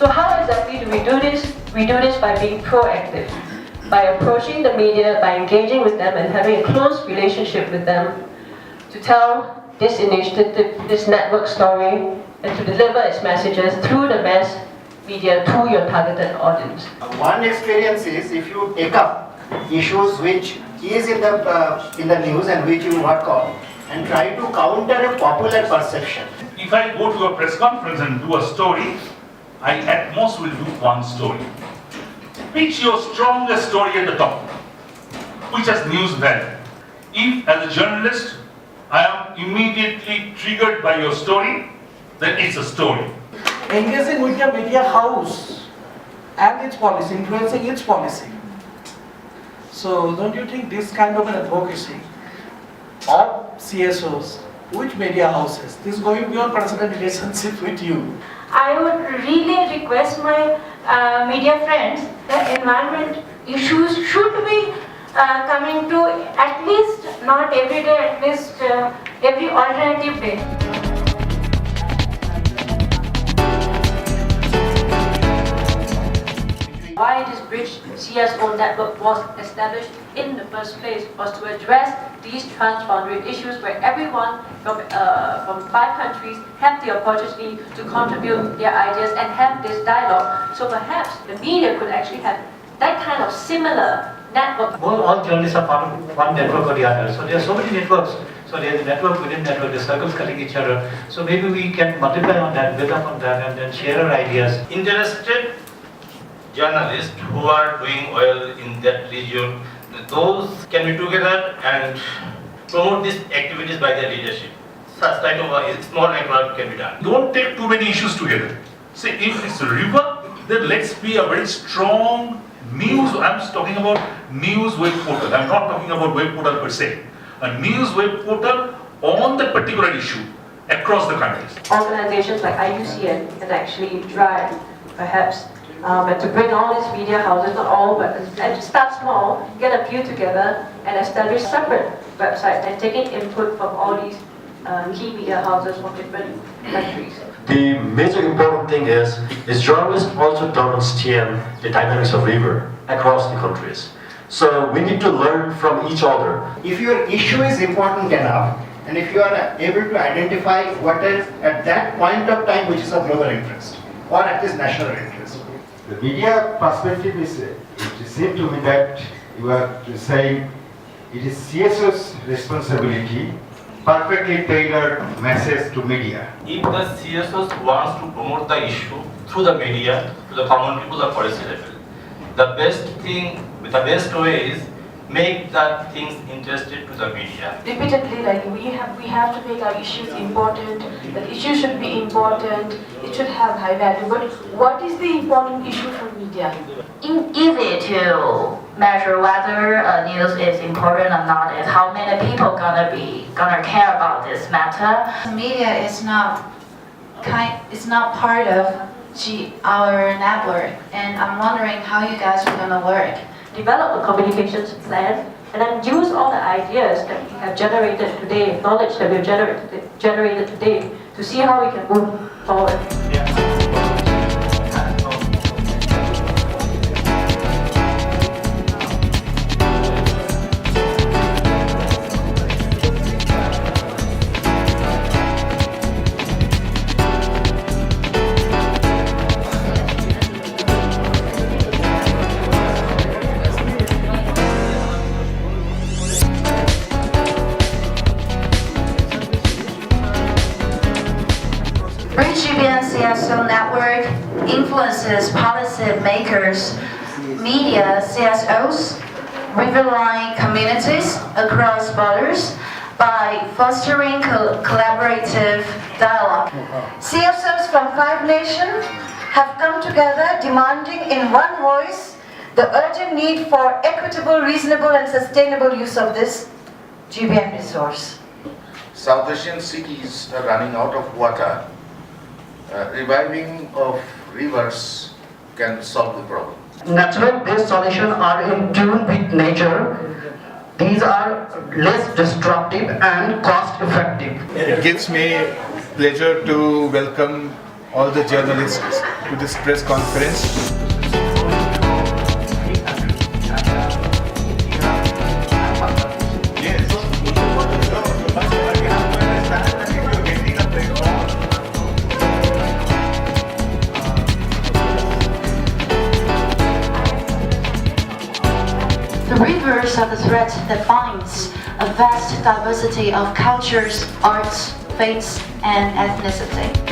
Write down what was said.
So how exactly do we do this? We do this by being proactive, by approaching the media, by engaging with them and having a close relationship with them to tell this initiative, this network story, and to deliver its messages through the mass media to your targeted audience. One experience is if you take up issues which is in the news and which you work on and try to counter a popular perception. If I go to a press conference and do a story, I at most will do one story. Pitch your strongest story at the top, which has news value. If as a journalist, I am immediately triggered by your story, then it's a story. Engaging with the media house and its policy, influencing its policy. So don't you think this kind of an advocacy of CSOs with media houses, this is going beyond personal relationship with you? I would really request my media friends that environment issues should be coming to at least not every day, at least every alternative day. Why this BRIDGE CSO network was established in the first place was to address these transboundary issues where everyone from 5 countries have the opportunity to contribute their ideas and have this dialogue. So perhaps the media could actually have that kind of similar network. All journalists are part of one network or the other. So there are so many networks. So there is a network within network, the circles cutting each other. So maybe we can multiply on that, build up on that, and then share our ideas. Interested journalists who are doing well in that region, those can be together and promote these activities by their leadership. Such type of a small network can be done. Don't take too many issues together. Say if it's a river, then let's be a very strong news. I'm talking about news web portal. I'm not talking about web portal per se. A news web portal on that particular issue across the countries. Organizations like IUCN can actually drive, perhaps, and to bring all these media houses, not all, but and start small, get a few together and establish separate websites and taking input from all these key media houses from different countries. The major important thing is journalists also don't understand the dynamics of river across the countries. So we need to learn from each other. If your issue is important enough and if you are able to identify what is at that point of time which is of global interest or at least national interest. The media perspective is, it seems to me that you are saying it is CSO's responsibility, perfectly tailored message to media. If the CSOs wants to promote the issue through the media to the common people, the policy level, the best way is make that things interested to the media. Repeatedly, like we have to make our issues important. The issue should be important. It should have high value. But what is the important issue for media? Easy to measure whether news is important or not is how many people gonna care about this matter. Media is not part of our network, and I'm wondering how you guys are gonna work. Develop a communications plan and then use all the ideas that we have generated today, knowledge that we've generated today to see how we can move forward. BRIDGE CSO network influences policy makers, media CSOs, riverine communities across borders by fostering collaborative dialogue. CSOs from 5 nations have come together demanding in one voice the urgent need for equitable, reasonable and sustainable use of this GBM resource. South Asian cities are running out of water. Reviving of rivers can solve the problem. Natural-based solutions are in tune with nature. These are less destructive and cost-effective. It gives me pleasure to welcome all the journalists to this press conference. The rivers are the thread that binds a vast diversity of cultures, arts, faiths, and ethnicity.